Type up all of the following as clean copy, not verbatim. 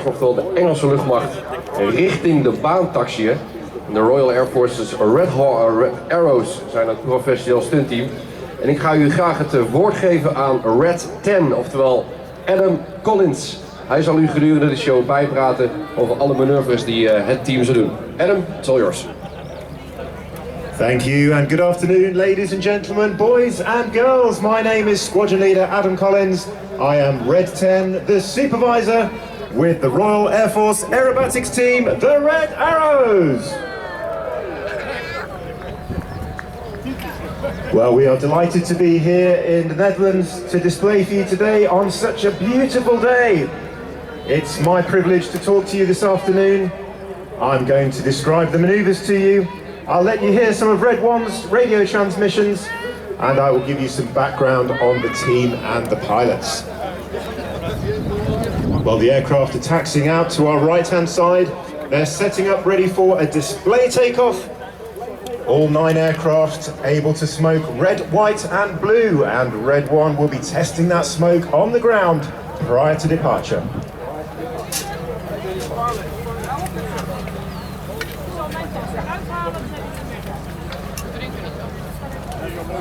oftewel de Engelse luchtmacht, richting de baan taxiën. De Royal Air Force's Red Arrows zijn het professioneel stuntteam. En ik ga u graag het woord geven aan Red 10, oftewel Adam Collins. Hij zal u gedurende de show bijpraten over alle manoeuvres die het team zal doen. Adam, it's all yours. Thank you and good afternoon, ladies and gentlemen, boys and girls. My name is Squadron Leader Adam Collins. I am Red 10, the supervisor with the Royal Air Force Aerobatics team, the Red Arrows. Well, we are delighted to be here in the Netherlands to display for you today on such a beautiful day. It's my privilege to talk to you this afternoon. I'm going to describe the maneuvers to you. I'll let you hear some of Red 1's radio transmissions, and I will give you some background on the team and the pilots. While the aircraft are taxiing out to our right-hand side, they're setting up ready for a display takeoff. All 9 aircraft able to smoke red, white and blue, and Red 1 will be testing that smoke on the ground prior to departure.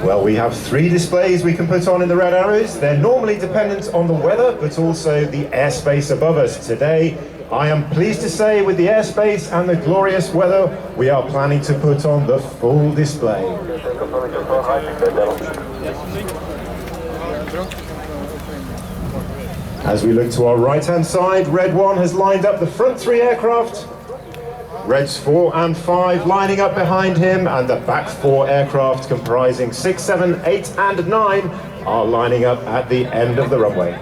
Well, we have 3 displays we can put on in the Red Arrows. They're normally dependent on the weather, but also the airspace above us. Today, I am pleased to say, with the airspace and the glorious weather, we are planning to put on the full display. As we look to our right-hand side, Red 1 has lined up the front 3 aircraft. Reds 4 and 5 lining up behind him, and the back 4 aircraft comprising 6, 7, 8 and 9 are lining up at the end of the runway.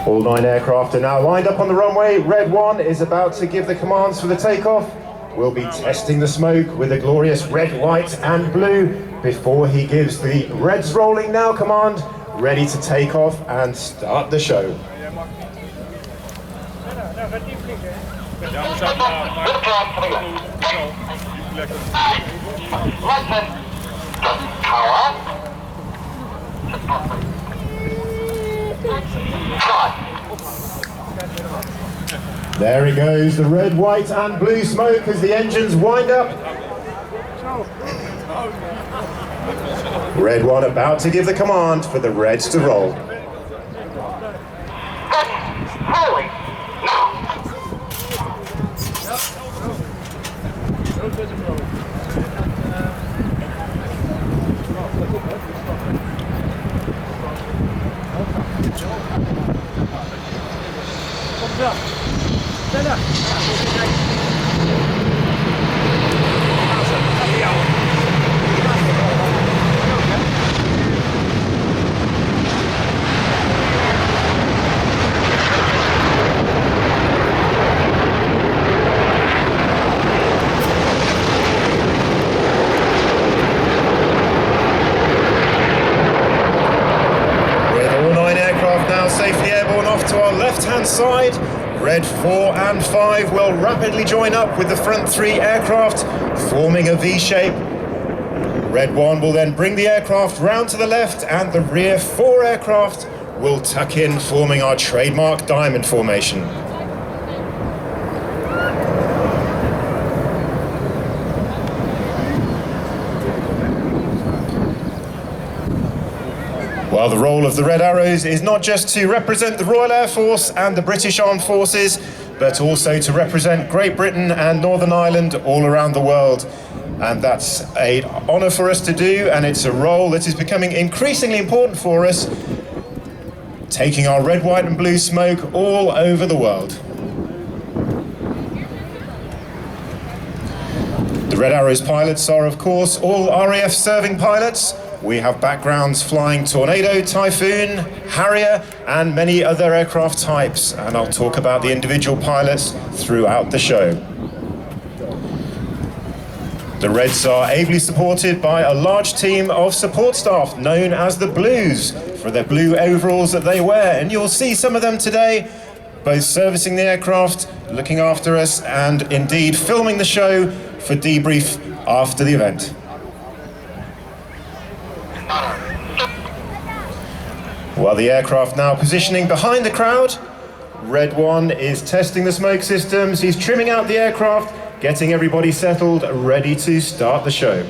All 9 aircraft are now lined up on the runway. Red 1 is about to give the commands for the takeoff. We'll be testing the smoke with a glorious red, white and blue before he gives the Reds rolling now command, ready to take off and start the show. There he goes, the red, white and blue smoke as the engines wind up. Red 1 about to give the command for the Reds to roll. Rolling now. Safely airborne off to our left-hand side. Red 4 and 5 will rapidly join up with the front 3 aircraft, forming a V shape. Red 1 will then bring the aircraft round to the left, and the rear 4 aircraft will tuck in, forming our trademark diamond formation. While the role of the Red Arrows is not just to represent the Royal Air Force and the British Armed Forces, but also to represent Great Britain and Northern Ireland all around the world. And that's an honour for us to do, and it's a role that is becoming increasingly important for us, taking our red, white and blue smoke all over the world. The Red Arrows pilots are, of course, all RAF serving pilots. we have backgrounds flying Tornado, Typhoon, Harrier, and many other aircraft types, and I'll talk about the individual pilots throughout the show. The Reds are ably supported by a large team of support staff known as the Blues for their blue overalls that they wear, and you'll see some of them today, both servicing the aircraft, looking after us, and indeed filming the show for debrief after the event. While the aircraft now positioning behind the crowd, Red 1 is testing the smoke systems, he's trimming out the aircraft, getting everybody settled, ready to start the show.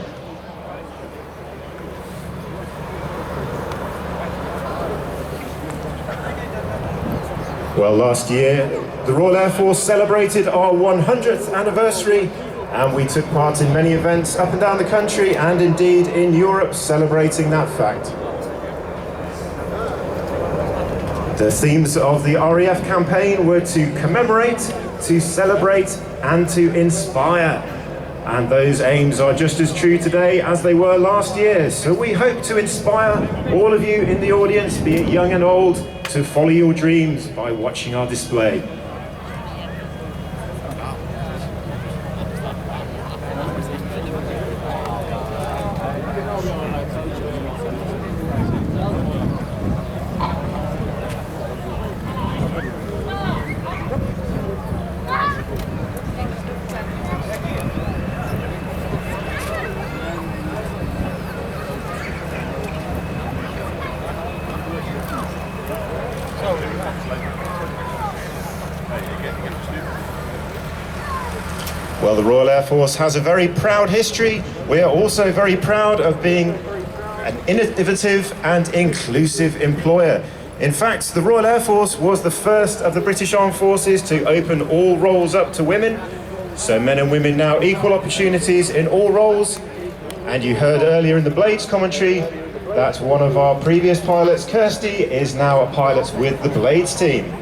Well, last year, the Royal Air Force celebrated our 100th anniversary, and we took part in many events up and down the country and indeed in Europe celebrating that fact. The themes of the RAF campaign were to commemorate, to celebrate, and to inspire. And those aims are just as true today as they were last year. So we hope to inspire all of you in the audience, be it young and old, to follow your dreams by watching our display. Well, the Royal Air Force has a very proud history. We are also very proud of being an innovative and inclusive employer. In fact, the Royal Air Force was the first of the British Armed Forces to open all roles up to women. So men and women now equal opportunities in all roles. And you heard earlier in the Blades commentary that one of our previous pilots, Kirsty, is now a pilot with the Blades team.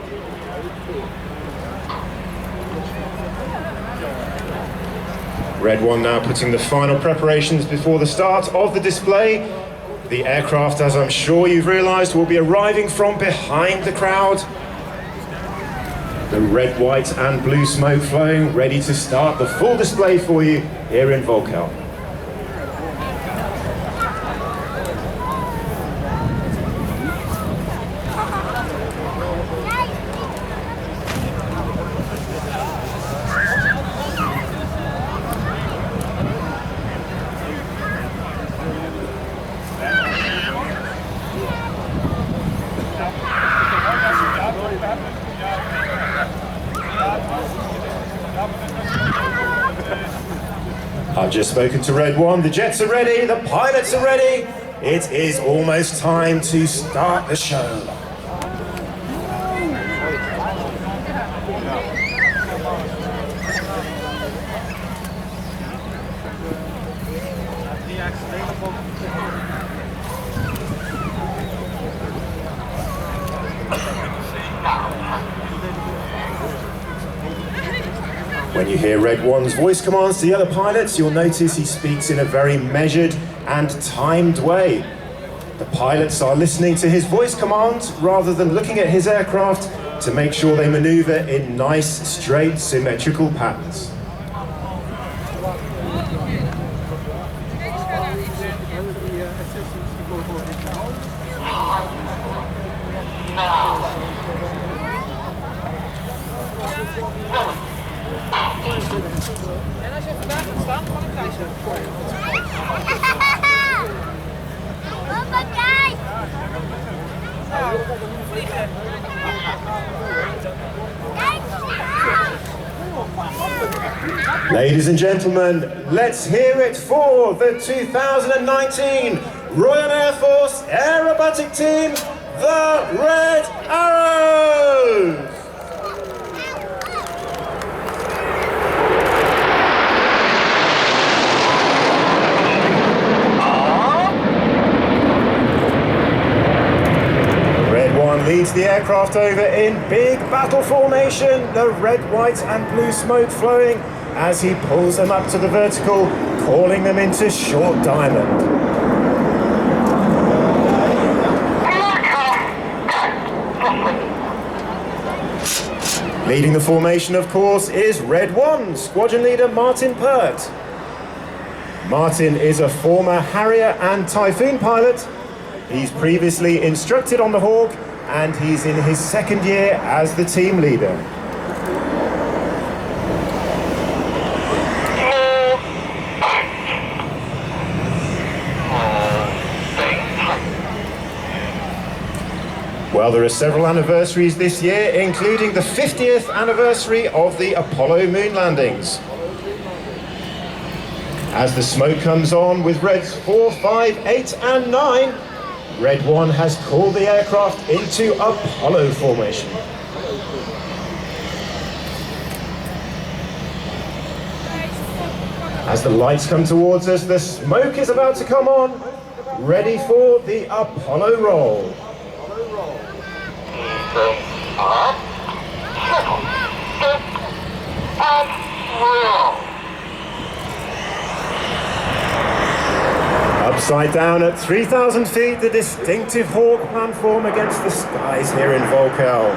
Red 1 now putting the final preparations before the start of the display. The aircraft, as I'm sure you've realised, will be arriving from behind the crowd. The red, white and blue smoke flowing, ready to start the full display for you here in Volkel. I've just spoken to Red 1, the jets are ready, the pilots are ready. It is almost time to start the show. When you hear Red 1's voice commands to the other pilots, you'll notice he speaks in a very measured and timed way. The pilots are listening to his voice commands rather than looking at his aircraft to make sure they maneuver in nice, straight, symmetrical patterns. En als je vandaag gaat staan, gewoon een prijsje. Papa, kijk! Nou, vliegen. Ladies and gentlemen, let's hear it for the 2019 Royal Air Force Aerobatic Team, the Red Arrows! Leads the aircraft over in big battle formation, the red, white and blue smoke flowing as he pulls them up to the vertical, calling them into short diamond. Leading the formation, of course, is Red 1, Squadron Leader Martin Pert. Martin is a former Harrier and Typhoon pilot. He's previously instructed on the Hawk, and he's in his second year as the team leader. Well, there are several anniversaries this year, including the 50th anniversary of the Apollo moon landings. As the smoke comes on with Reds 4, 5, 8 and 9, Red 1 has called the aircraft into Apollo formation. As the lights come towards us, the smoke is about to come on, ready for the Apollo roll. Up, circle, dip, and roll. Upside down at 3,000 feet, the distinctive Hawk platform against the skies here in Volkel.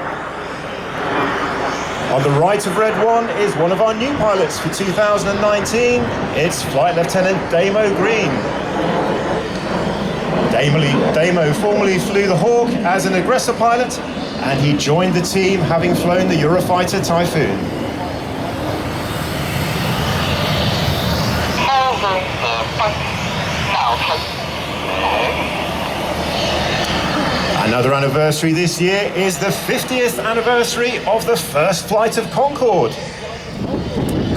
On the right of Red 1 is one of our new pilots for 2019. It's Flight Lieutenant Damo Green. Damo formerly flew the Hawk as an aggressor pilot, and he joined the team having flown the Eurofighter Typhoon. Another anniversary this year is the 50th anniversary of the first flight of Concorde.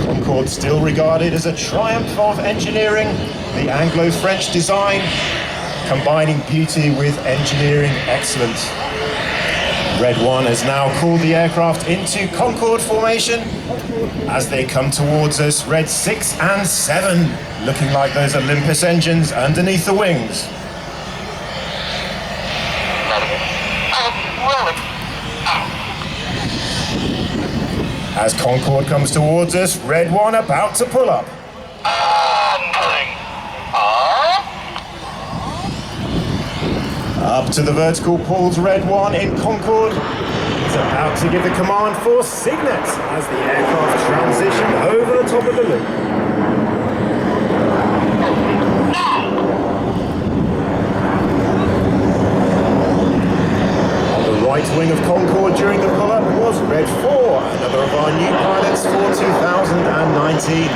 Concorde, still regarded as a triumph of engineering, the Anglo-French design, combining beauty with engineering excellence. Red 1 has now called the aircraft into Concorde formation. As they come towards us, Red 6 and 7, looking like those Olympus engines underneath the wings. As Concorde comes towards us, Red 1 about to pull up. Up to the vertical pulls Red 1 in Concorde. He's about to give the command for Signet as the aircraft transition over the top of the loop. On the right wing of Concorde during the pull-up was Red 4, another of our new pilots for 2019.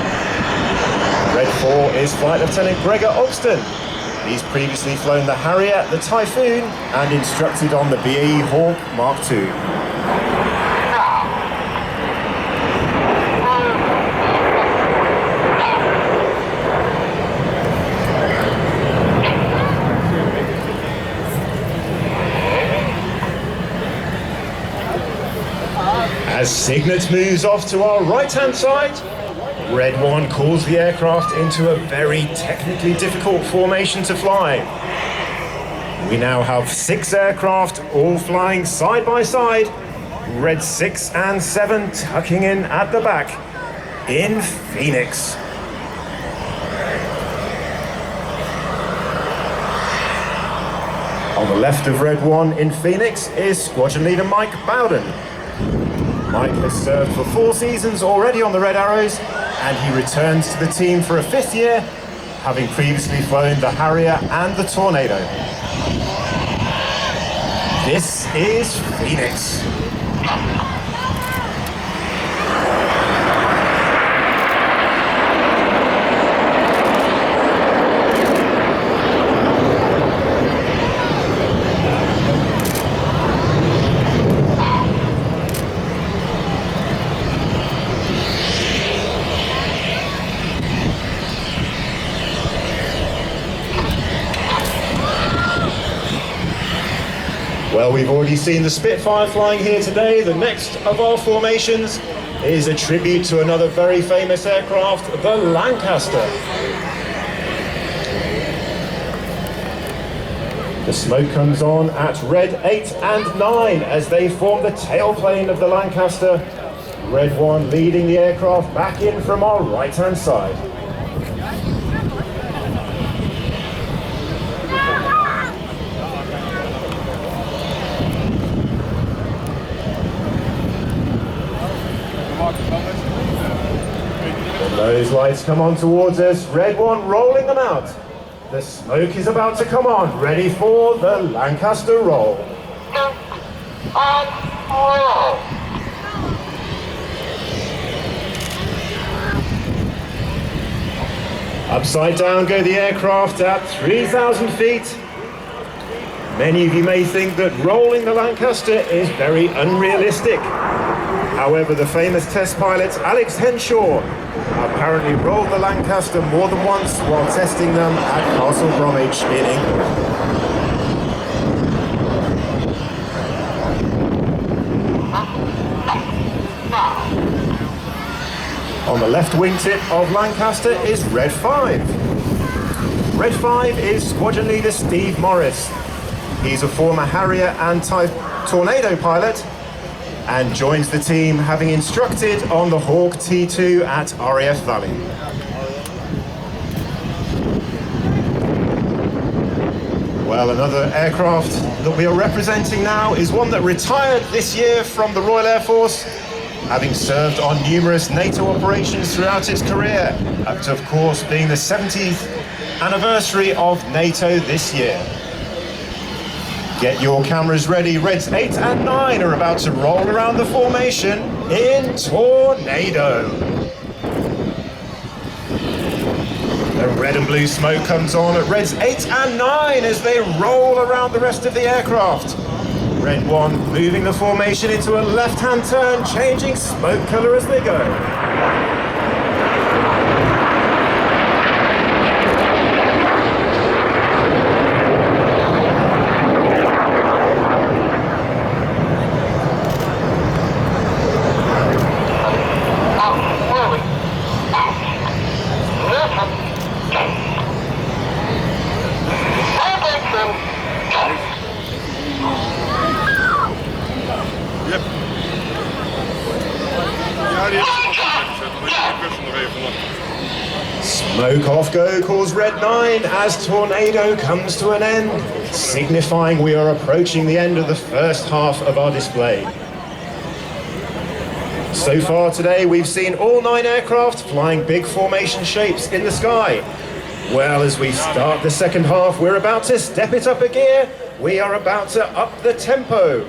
Red 4 is Flight Lieutenant Gregor Ogston. He's previously flown the Harrier, the Typhoon, and instructed on the BAE Hawk Mark II. As Signet moves off to our right-hand side, Red 1 calls the aircraft into a very technically difficult formation to fly. We now have 6 aircraft all flying side by side, Red 6 and 7 tucking in at the back in Phoenix. On the left of Red 1 in Phoenix is Squadron Leader Mike Bowden. Mike has served for 4 seasons already on the Red Arrows, and he returns to the team for a 5th year, having previously flown the Harrier and the Tornado. This is Phoenix. Well, we've already seen the Spitfire flying here today. The next of our formations is a tribute to another very famous aircraft, the Lancaster. The smoke comes on at Red 8 and 9 as they form the tailplane of the Lancaster. Red 1 leading the aircraft back in from our right-hand side. those lights come on towards us. Red one rolling them out. The smoke is about to come on. Ready for the Lancaster roll. And roll. Upside down go the aircraft at 3,000 feet. Many of you may think that rolling the Lancaster is very unrealistic. However, the famous test pilot Alex Henshaw apparently rolled the Lancaster more than once while testing them at Castle Bromwich in England. On the left wingtip of Lancaster is Red 5. Red 5 is Squadron Leader Steve Morris. He's a former Harrier and Type Tornado pilot and joins the team having instructed on the Hawk T2 at RAF Valley. Well, another aircraft that we are representing now is one that retired this year from the Royal Air Force, having served on numerous NATO operations throughout its career, up to, of course, being the 70th anniversary of NATO this year. Get your cameras ready. Reds 8 and 9 are about to roll around the formation in Tornado. The red and blue smoke comes on at Reds 8 and 9 as they roll around the rest of the aircraft. Red 1 moving the formation into a left-hand turn, changing smoke colour as they go. Smoke off go calls Red 9 as Tornado comes to an end, signifying we are approaching the end of the first half of our display. So far today we've seen all 9 aircraft flying big formation shapes in the sky. Well, as we start the second half, we're about to step it up a gear. We are about to up the tempo.